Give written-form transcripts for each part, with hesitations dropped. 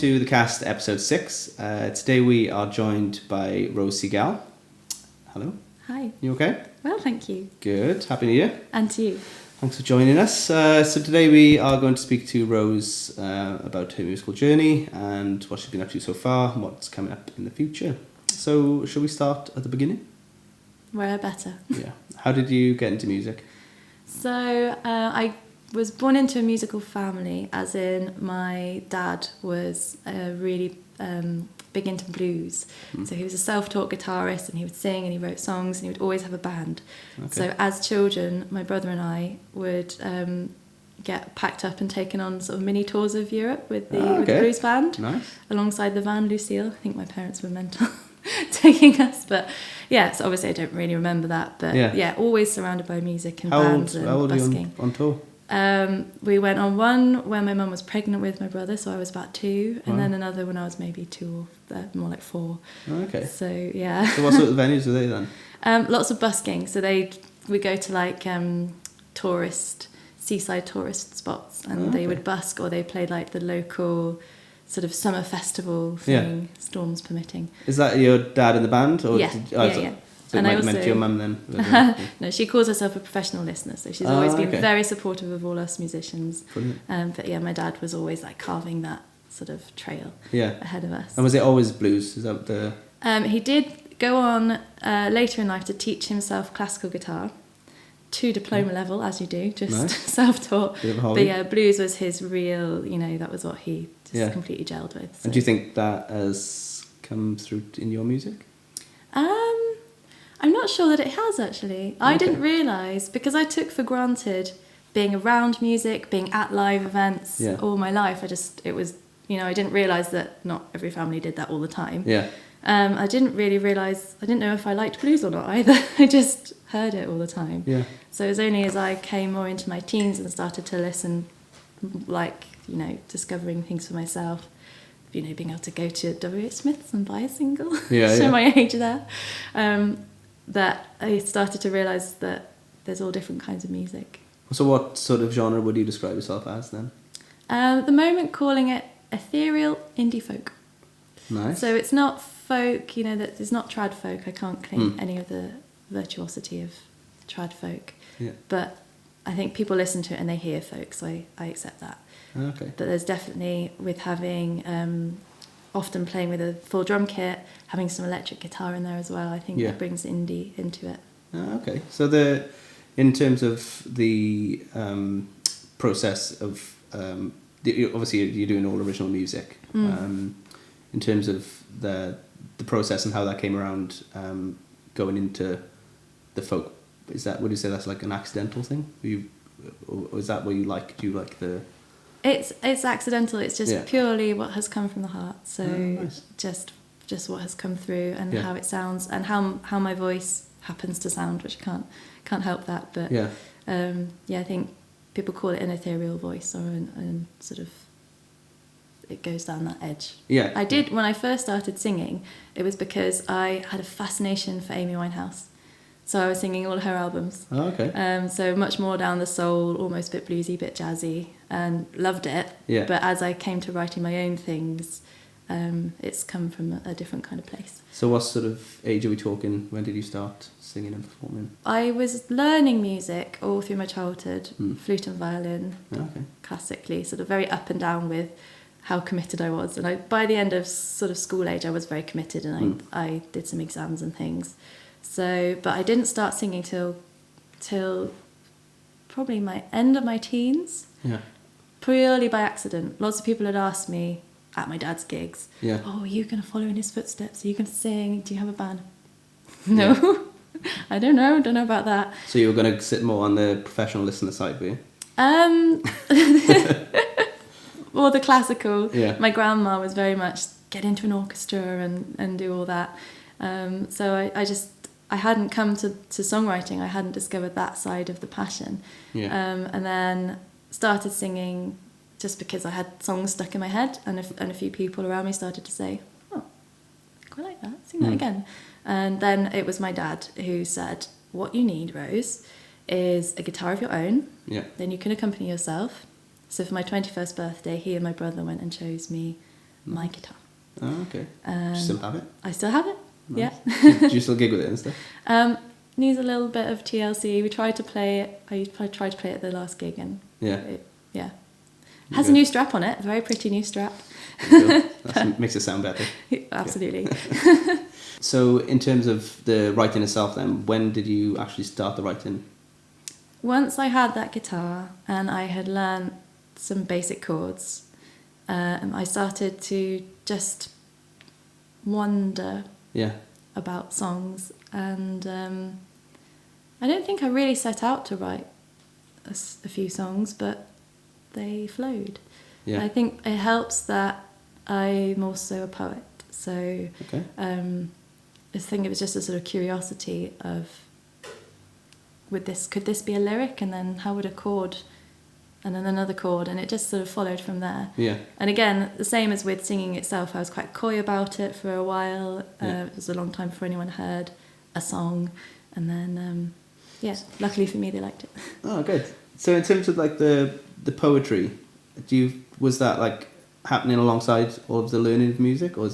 to The Cast, episode 6. Today we are joined by Rose Segal. Hello. Hi. You okay? Well, thank you. Good. Happy New Year. And to you. Thanks for joining us. So today we are going to speak to Rose about her musical journey and what she's been up to so far and what's coming up in the future. So shall we start at the beginning? Where better. Yeah. How did you get into music? So I was born into a musical family, as in my dad was really big into blues. So he was a self-taught guitarist and he would sing and he wrote songs and he would always have a band. Okay. So as children, my brother and I would get packed up and taken on sort of mini tours of Europe with the blues band. Nice. Alongside the van Lucille. I think my parents were mental taking us, but yeah, so obviously I don't really remember that, but yeah always surrounded by music and bands and busking. How old were you on tour? We went on one when my mum was pregnant with my brother, so I was about 2, and then another when I was maybe 2 or more like 4. Okay. So yeah. So what sort of venues were they then? Lots of busking. So we go to like seaside tourist spots, and they would busk, or they played like the local sort of summer festival thing, storms permitting. Is that your dad in the band? Or yeah. So and it meant to your mum then? No, she calls herself a professional listener, so she's always been very supportive of all us musicians. But yeah, my dad was always like carving that sort of trail ahead of us. And was it always blues? Is that the? He did go on later in life to teach himself classical guitar to diploma level, as you do, just self-taught. But yeah, blues was his real, that was what he just completely gelled with. So. And do you think that has come through in your music? I'm not sure that it has, actually. I didn't realise, because I took for granted being around music, being at live events all my life. It was, I didn't realise that not every family did that all the time. Yeah. I didn't really realise, I didn't know if I liked blues or not either. I just heard it all the time. Yeah. So it was only as I came more into my teens and started to listen, like, discovering things for myself, being able to go to W.H. Smith's and buy a single, show my age there, that I started to realise that there's all different kinds of music. So what sort of genre would you describe yourself as then? At the moment, calling it ethereal indie folk. Nice. So it's not folk, that it's not trad folk. I can't claim any of the virtuosity of trad folk. Yeah. But I think people listen to it and they hear folk, so I accept that. Okay. But there's definitely, with having often playing with a full drum kit, having some electric guitar in there as well, I think that brings indie into it. Okay. So in terms of the process of obviously you're doing all original music. In terms of the process and how that came around, going into the folk, would you say that's like an accidental thing? Or is that what you like? Do you like the? It's accidental. It's just purely what has come from the heart. So nice. just what has come through and how it sounds and how my voice happens to sound, which I can't help that. But I think people call it an ethereal voice or an sort of, it goes down that edge. Yeah. I did when I first started singing. It was because I had a fascination for Amy Winehouse. So I was singing all her albums. Oh, okay. So much more down the soul, almost a bit bluesy, bit jazzy, and loved it. Yeah. But as I came to writing my own things, it's come from a different kind of place. So what sort of age are we talking? When did you start singing and performing? I was learning music all through my childhood, flute and violin, classically, sort of very up and down with how committed I was. And by the end of sort of school age, I was very committed, and I did some exams and things. So, but I didn't start singing till probably my end of my teens. Yeah. Purely by accident. Lots of people had asked me at my dad's gigs, "Oh, are you going to follow in his footsteps? Are you going to sing? Do you have a band?" No, I don't know about that. So you were going to sit more on the professional listener side, were you? Or the classical. Yeah. My grandma was very much get into an orchestra and do all that. So I hadn't come to songwriting. I hadn't discovered that side of the passion. Yeah. And then started singing just because I had songs stuck in my head, and a few people around me started to say, "Oh, I quite like that. Sing that again." And then it was my dad who said, "What you need, Rose, is a guitar of your own. Yeah. Then you can accompany yourself." So for my 21st birthday, he and my brother went and chose me my guitar. Oh, okay. Do you still have it? I still have it. Nice. Yeah. Do you still gig with it and stuff? Needs a little bit of TLC. We tried to play it. I tried to play it at the last gig, and it has a new strap on it. A very pretty new strap. Cool. That makes it sound better. Absolutely. So, in terms of the writing itself, then, when did you actually start the writing? Once I had that guitar and I had learned some basic chords, I started to just wonder about songs, and I don't think I really set out to write a few songs, but they flowed. I think it helps that I'm also a poet, so I think it was just a sort of curiosity of, could this be a lyric, and then how would a chord, and then another chord, and it just sort of followed from there. And again, the same as with singing itself, I was quite coy about it for a while. It was a long time before anyone heard a song, and then luckily for me, they liked it. Oh, good. So in terms of like the poetry, was that like happening alongside all of the learning of music, or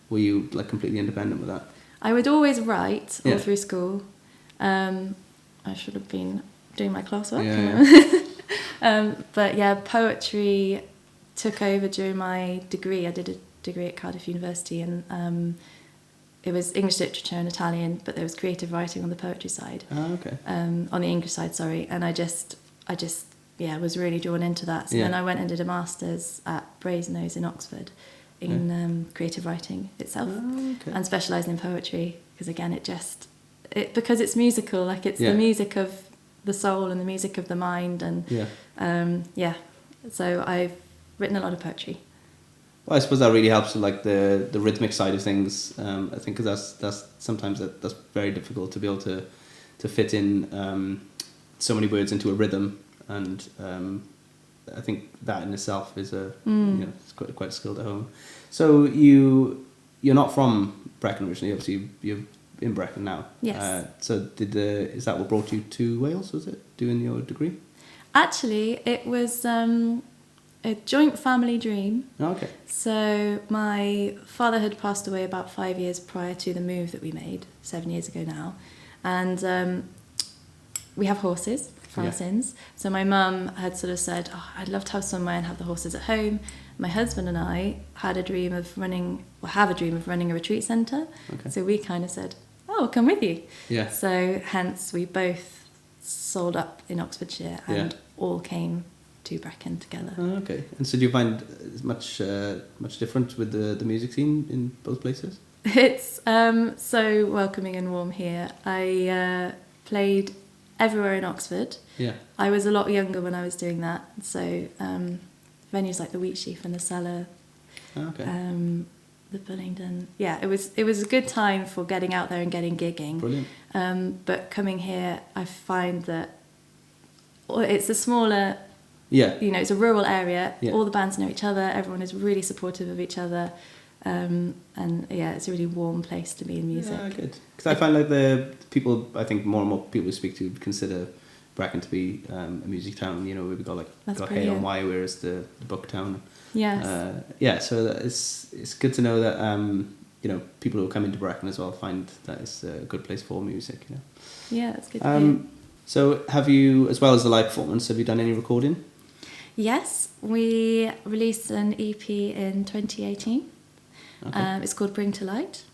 were you like completely independent with that? I would always write all through school. I should have been doing my classwork. But yeah, poetry took over during my degree. I did a degree at Cardiff University, and it was English literature and Italian, but there was creative writing on the poetry side. Oh, okay. On the English side, sorry. And I just was really drawn into that. So then I went and did a master's at Brasenose in Oxford in creative writing itself, and specialised in poetry, because again, because it's musical, like it's the music of the soul and the music of the mind, and so I've written a lot of poetry. Well, I suppose that really helps with like the rhythmic side of things. I think because that's sometimes that's very difficult to be able to fit in so many words into a rhythm, and I think that in itself is it's quite a skill to hone. So you're not from Brecon originally, obviously you're in Brecon now. Yes. So is that what brought you to Wales? Was it doing your degree? Actually, it was a joint family dream. Okay. So my father had passed away about 5 years prior to the move that we made 7 years ago now, and we have horses for our sins. So my mum had sort of said, I'd love to have somewhere and have the horses at home. My husband and I have a dream of running a retreat centre. Okay. So we kind of said, I'll come with you. Yeah. So hence we both sold up in Oxfordshire and all came to Brecon together. Oh, okay. And so do you find much different with the music scene in both places? It's so welcoming and warm here. I played everywhere in Oxford. Yeah. I was a lot younger when I was doing that, so venues like the Wheatsheaf and the Cellar, the Bullingdon. Yeah, it was a good time for getting out there and getting gigging. Brilliant. But coming here, I find that it's a smaller. Yeah. It's a rural area. Yeah. All the bands know each other. Everyone is really supportive of each other. And it's a really warm place to be in music. Yeah, good. Because I find like I think more and more people we speak to consider Brecon to be a music town. We've got Hay on Wye, whereas the book town. Yes. So it's good to know that people who come into Brecon as well find that it's a good place for music. Yeah, that's good to hear. So have you, as well as the live performance, have you done any recording? Yes, we released an EP in 2018. Okay. It's called Bring to Light.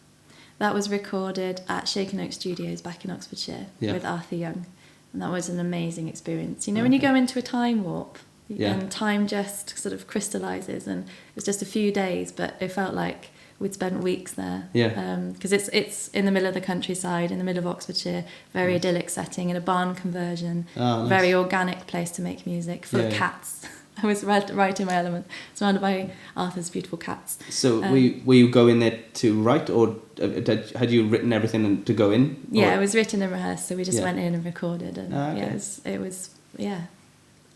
That was recorded at Shaken Oak Studios back in Oxfordshire with Arthur Young. And that was an amazing experience. When you go into a time warp and time just sort of crystallises, and it's just a few days, but it felt like we'd spent weeks there. Because it's in the middle of the countryside, in the middle of Oxfordshire, very idyllic setting, in a barn conversion, nice. Very organic place to make music, full of cats. I was right in my element, surrounded by Arthur's beautiful cats. So were you going there to write, or had you written everything to go in? Yeah, it was written and rehearsed, so we just went in and recorded, and it was.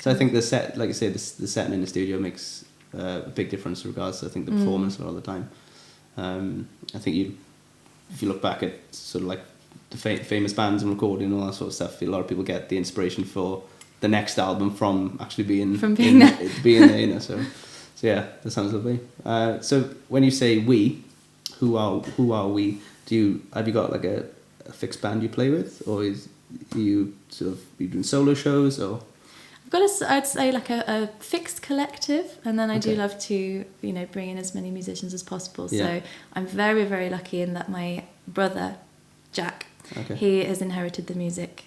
So I think the set, like you say, the setting in the studio makes a big difference in regards to, I think, the performance a lot of the time. I think if you look back at sort of like the famous bands and recording and all that sort of stuff, a lot of people get the inspiration for the next album from actually being there. So So yeah, that sounds lovely. So when you say we, who are we? Have you got like a fixed band you play with, or you doing solo shows, or? I've got I'd say like a fixed collective, and then I do love to bring in as many musicians as possible. Yeah. So I'm very, very lucky in that my brother Jack, he has inherited the music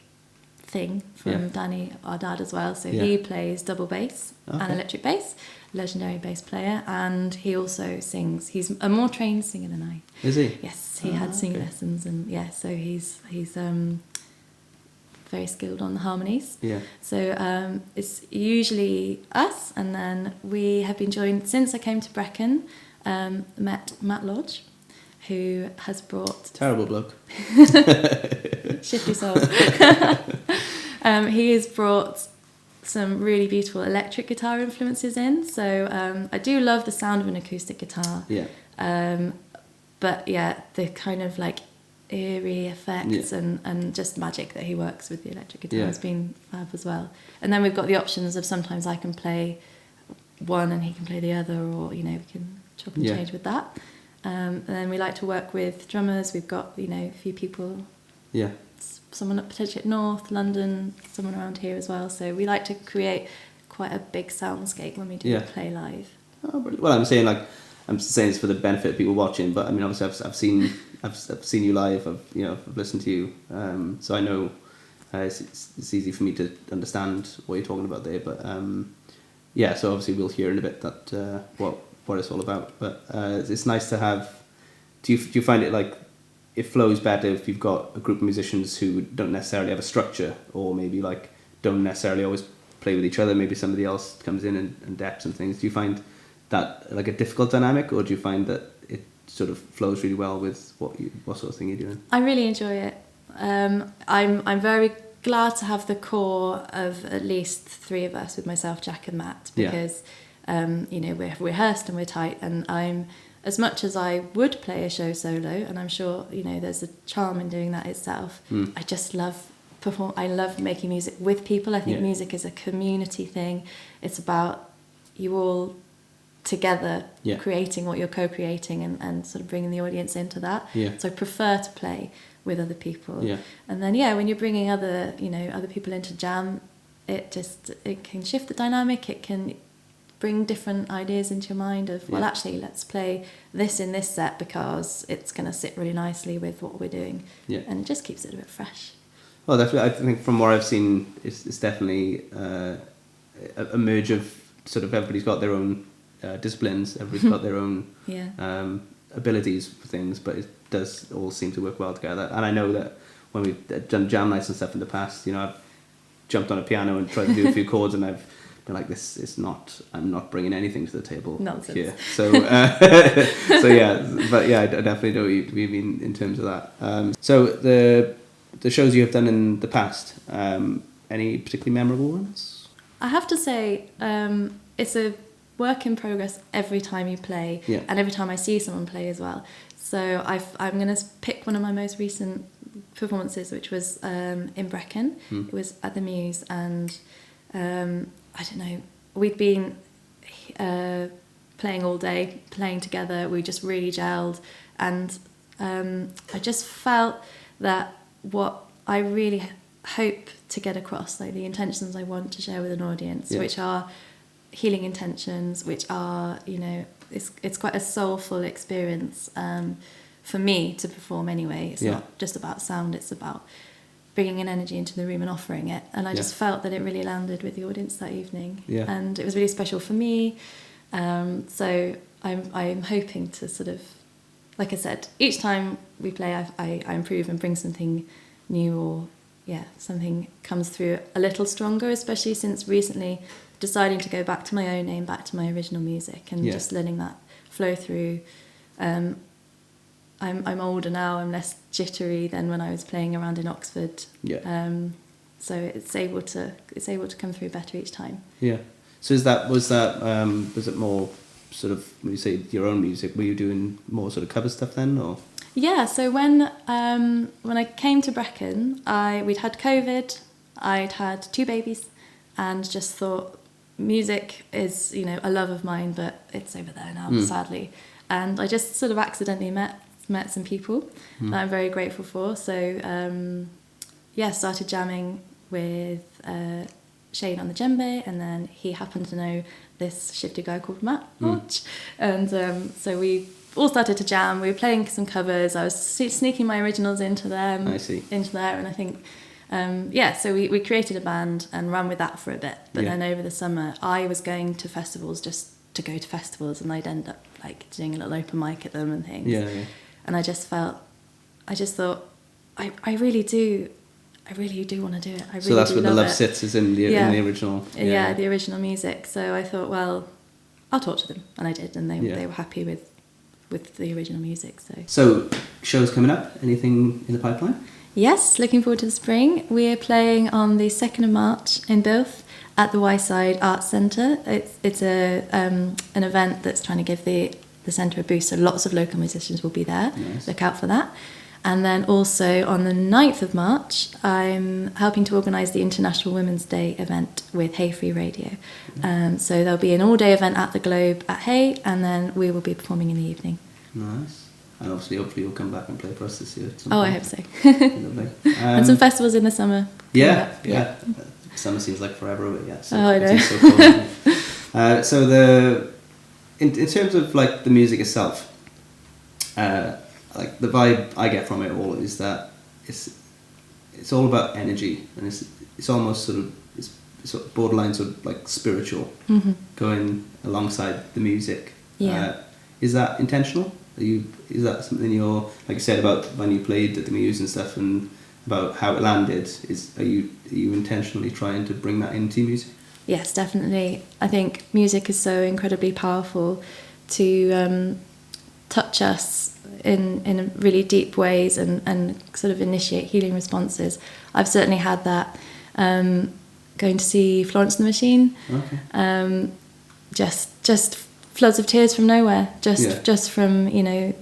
thing from Danny, our dad, as well. So he plays double bass and electric bass, legendary bass player, and he also sings. He's a more trained singer than I. Is he? Yes, he had singing lessons, and so he's very skilled on the harmonies. Yeah. So it's usually us, and then we have been joined since I came to Brecon. Met Matt Lodge, who has brought terrible bloke. Shifty soul. He has brought some really beautiful electric guitar influences in. So I do love the sound of an acoustic guitar. Yeah. But yeah, the kind of like eerie effects and just magic that he works with the electric guitar has been fab as well. And then we've got the options of sometimes I can play one and he can play the other, or we can chop and change with that. And then we like to work with drummers. We've got a few people. Yeah. Someone potentially at North London, someone around here as well. So we like to create quite a big soundscape when we do play live. Oh, well, I'm saying this for the benefit of people watching, but I mean, obviously, I've seen you live. I've listened to you, so I know it's easy for me to understand what you're talking about there. But so obviously we'll hear in a bit that what it's all about. But it's nice to have. Do you find it like it flows better if you've got a group of musicians who don't necessarily have a structure, or maybe like don't necessarily always play with each other? Maybe somebody else comes in and daps and things. Do you find that like a difficult dynamic, or do you find that it sort of flows really well with what sort of thing you're doing? I really enjoy it. I'm very glad to have the core of at least three of us with myself, Jack and Matt, because we're rehearsed and we're tight, and I'm, as much as I would play a show solo, and I'm sure there's a charm in doing that itself, I just love I love making music with people. I think music is a community thing. It's about you all together creating what you're co-creating and sort of bringing the audience into that. So I prefer to play with other people. And then when you're bringing other people into jam, it can shift the dynamic. It can bring different ideas into your mind of, well, actually, let's play this in this set because it's going to sit really nicely with what we're doing. And it just keeps it a bit fresh. Well, definitely. I think from what I've seen, it's definitely a merge of sort of everybody's got their own disciplines, everybody's got their own abilities for things, but it does all seem to work well together. And I know that when we've done jam nights and stuff in the past, I've jumped on a piano and tried to do a few chords, and I've been like, this is not, I'm not bringing anything to the table here. So I definitely know what you mean in terms of that. So the shows you have done in the past, any particularly memorable ones? I have to say, it's a work in progress every time you play, and every time I see someone play as well. So I'm going to pick one of my most recent performances, which was in Brecon. It was at the Muse, and I don't know, we'd been playing all day, playing together. We just really gelled, and I just felt that what I really hope to get across, like the intentions I want to share with an audience, which are healing intentions, which are, it's quite a soulful experience for me to perform anyway. It's not just about sound, it's about bringing an energy into the room and offering it. And I just felt that it really landed with the audience that evening. And it was really special for me. So I'm hoping to sort of, like I said, each time we play, I improve and bring something new, or something comes through a little stronger, especially since recently deciding to go back to my own name, back to my original music, and just letting that flow through. I'm older now. I'm less jittery than when I was playing around in Oxford. So it's able to come through better each time. So was it more sort of, when you say your own music, were you doing more sort of cover stuff then, or? So when I came to Brecon, we'd had COVID, I'd had 2 babies, and just thought, music is, you know, a love of mine, but it's over there now, sadly. And I just sort of accidentally met some people that I'm very grateful for. So started jamming with Shane on the djembe, and then he happened to know this shifty guy called Matt Hodge, and so we all started to jam. We were playing some covers. I was sneaking my originals into them. I see. Into there, and I think so we created a band and ran with that for a bit. But then over the summer, I was going to festivals just to go to festivals, and I'd end up like doing a little open mic at them and things. Yeah. And I just thought, I really do want to do it. I really so that's do where the love it. sits, is in the original. Yeah, the original music. So I thought, well, I'll talk to them, and I did, and they were happy with the original music. So shows coming up? Anything in the pipeline? Yes, looking forward to the spring. We're playing on the 2nd of March in Builth at the Wyside Arts Centre. It's an event that's trying to give the centre a boost, so lots of local musicians will be there. Nice. Look out for that. And then also on the 9th of March, I'm helping to organise the International Women's Day event with Hay Free Radio. So there'll be an all-day event at the Globe at Hay, and then we will be performing in the evening. Nice. And obviously, hopefully you'll come back and play for us this year. I hope so. Lovely. And some festivals in the summer. Yeah. Summer seems like forever, but yeah. So I know. It's so cool. So in terms of like the music itself, like the vibe I get from it all is that it's all about energy, and it's almost sort of it's sort of borderline sort of like spiritual, going alongside the music. Yeah. Is that intentional? Is that something you're, like you said about when you played at the Muse and stuff, and about how it landed? Are you intentionally trying to bring that into music? Yes, definitely. I think music is so incredibly powerful to touch us in really deep ways and sort of initiate healing responses. I've certainly had that going to see Florence and the Machine. Okay. Just floods of tears from nowhere, just from, you know,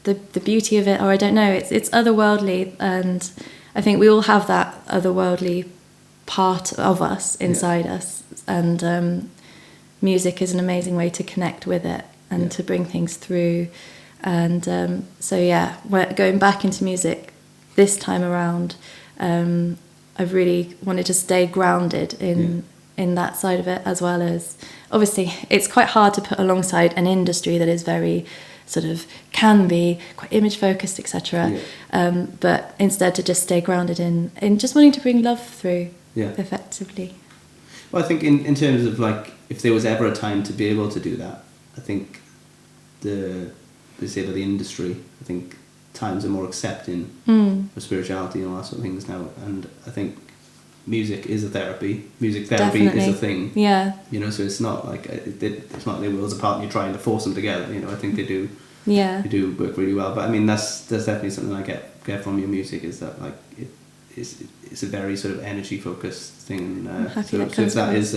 the beauty of it, or I don't know, it's otherworldly, and I think we all have that otherworldly part of us inside us, and music is an amazing way to connect with it and to bring things through. And we're going back into music this time around. I've really wanted to stay grounded in that side of it, as well as, obviously it's quite hard to put alongside an industry that is very sort of, can be quite image focused, etc. But instead to just stay grounded in just wanting to bring love through effectively. Well, I think in terms of like, if there was ever a time to be able to do that, I think they say about the industry, I think times are more accepting of spirituality and all that sort of things now, and I think music is a therapy. Music therapy Definitely. is a thing. Yeah. You know, so it's not like it's not their worlds apart and you're trying to force them together. You know, I think they do. Yeah. They do work really well. But I mean, that's definitely something I get from your music, is that like it's a very sort of energy focused thing. I'm happy so that comes if that across.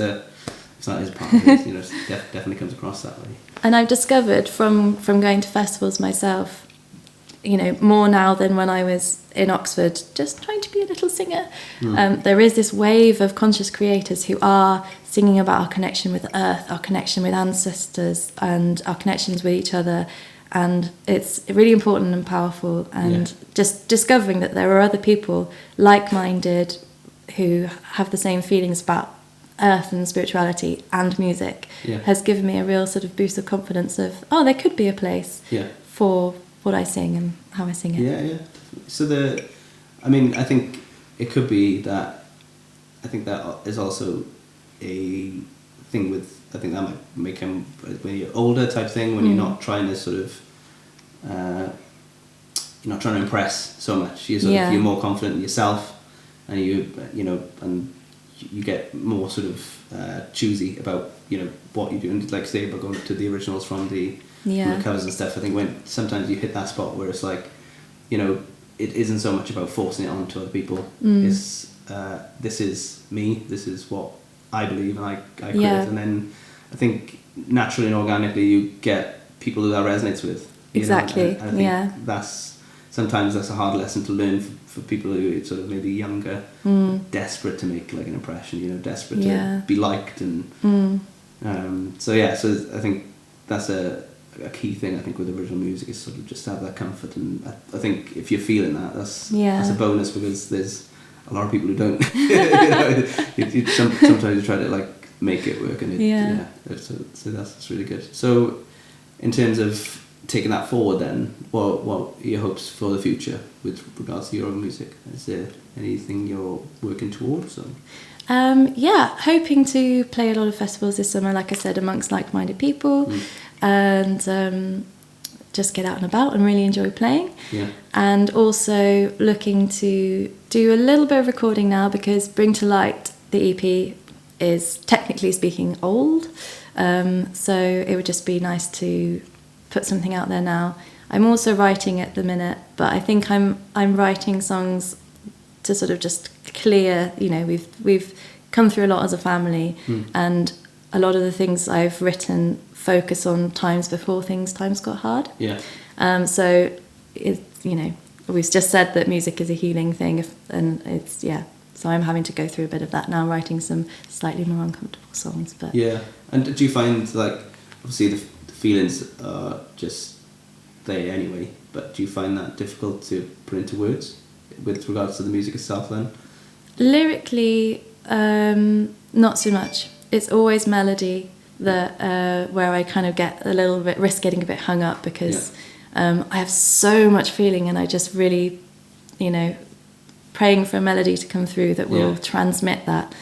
if that is part of it, you know, it definitely comes across that way. And I've discovered from going to festivals myself, you know, more now than when I was in Oxford, just trying to be a little singer. There is this wave of conscious creators who are singing about our connection with earth, our connection with ancestors, and our connections with each other. And it's really important and powerful. And just discovering that there are other people like-minded who have the same feelings about earth and spirituality and music has given me a real sort of boost of confidence of, there could be a place for what I sing and how I sing it. Yeah. So I think it could be that, I think that is also a thing with, I think that might become when you're older type thing, when you're not trying to sort of, you're not trying to impress so much. You're more confident in yourself, and you get more sort of choosy about, you know, what you do. And like say about going to the originals from the covers and stuff, I think when sometimes you hit that spot where it's like, you know, it isn't so much about forcing it onto other people. It's this is me, this is what I believe, and I create it. And then I think naturally and organically you get people who that resonates with. Exactly. I think that's sometimes that's a hard lesson to learn for people who are sort of maybe younger, desperate to make like an impression, you know, desperate to be liked, and so I think that's a key thing. I think with original music is sort of just to have that comfort, and I think if you're feeling that, that's a bonus, because there's a lot of people who don't. Sometimes you try to like make it work, and so that's really good. So in terms of taking that forward, then what are your hopes for the future with regards to your own music? Is there anything you're working towards? Hoping to play a lot of festivals this summer, like I said, amongst like-minded people, and just get out and about and really enjoy playing. And also looking to do a little bit of recording now, because Bring to Light, the EP, is technically speaking old, so it would just be nice to put something out there now. I'm also writing at the minute, but I think I'm writing songs to sort of just clear, you know, we've come through a lot as a family, and a lot of the things I've written focus on times before times got hard. So it, you know, we've just said that music is a healing thing, and it's so I'm having to go through a bit of that now, writing some slightly more uncomfortable songs. But and do you find, like, obviously the feelings are just there anyway, but do you find that difficult to put into words with regards to the music itself then? Lyrically, not so much. It's always melody that where I kind of get a little bit, risk getting a bit hung up, because I have so much feeling, and I just really, you know, praying for a melody to come through that will transmit that.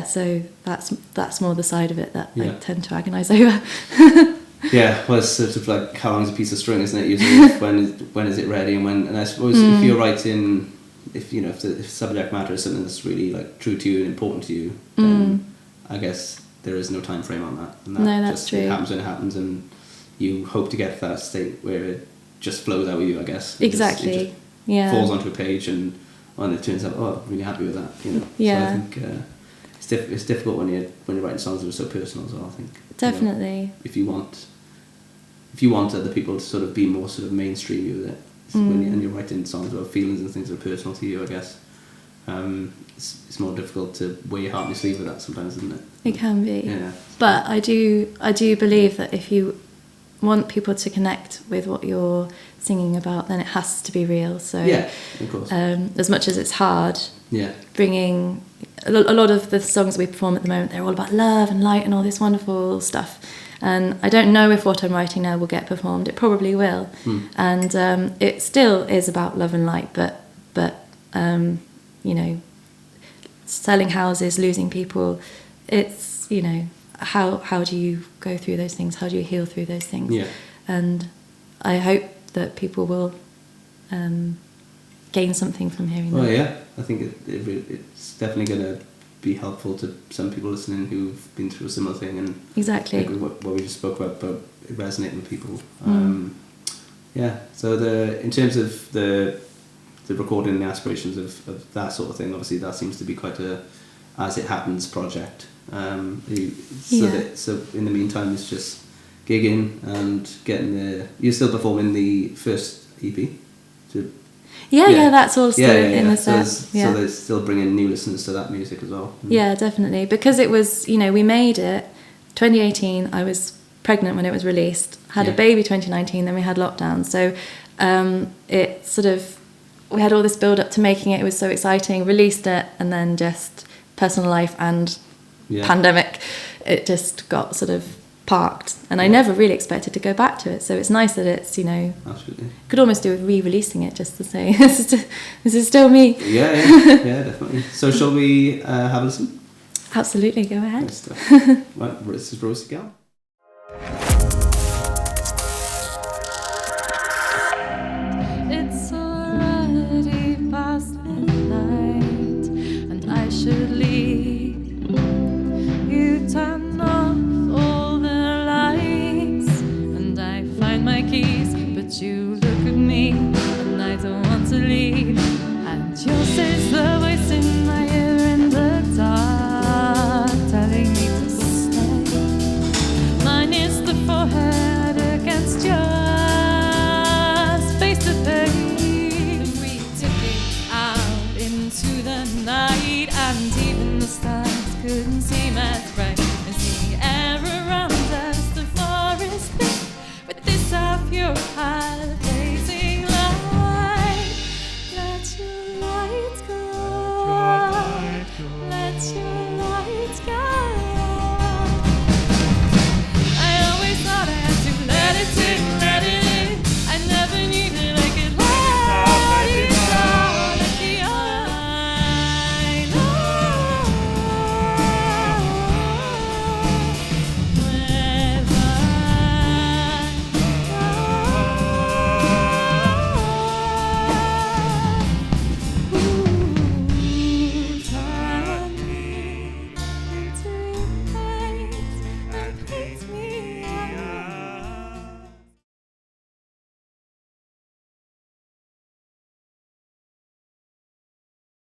So that's more the side of it that I tend to agonise over. Well, it's sort of like, how long's a piece of string, isn't it? Usually, when is it ready, and I suppose if you're writing, if the subject matter is something that's really like true to you and important to you, then I guess there is no time frame on that. And that's true. It happens when it happens, and you hope to get to that state where it just flows out with you, I guess. Exactly. It just falls onto a page, and it turns out, I'm really happy with that. You know. So I think it's difficult when you're writing songs that are so personal as well, I think. Definitely. You know, if you want other people to sort of be more sort of mainstream you with it, and you're writing songs about feelings and things that are personal to you, I guess, it's more difficult to wear your heart on your sleeve with that sometimes, isn't it? It can be. But I do believe that if you want people to connect with what you're singing about, then it has to be real. So of course. As much as it's hard, bringing a lot of the songs we perform at the moment, they're all about love and light and all this wonderful stuff. And I don't know if what I'm writing now will get performed. It probably will. And it still is about love and light, but you know, selling houses, losing people, it's, you know, how do you go through those things? How do you heal through those things? And I hope that people will gain something from hearing that. I think it's definitely going to be helpful to some people listening who've been through a similar thing, and exactly like what we just spoke about it resonating with people. So in terms of the recording and the aspirations of that sort of thing, obviously that seems to be quite a as it happens project. So in the meantime, it's just gigging and getting you're still performing the first EP. That's all still in the set. So they're still bringing new listeners to that music as well. Yeah, definitely, because it was, you know, we made it 2018. I was pregnant when it was released, had a baby 2019, then we had lockdown, so it sort of, we had all this build up to making it. It was so exciting, released it, and then just personal life and pandemic, it just got sort of parked, and I never really expected to go back to it, so it's nice that it's, you know, absolutely, could almost do with re-releasing it just to say this is still me. Definitely. So shall we have a listen? Absolutely, go ahead. Well, this is Rose Segal.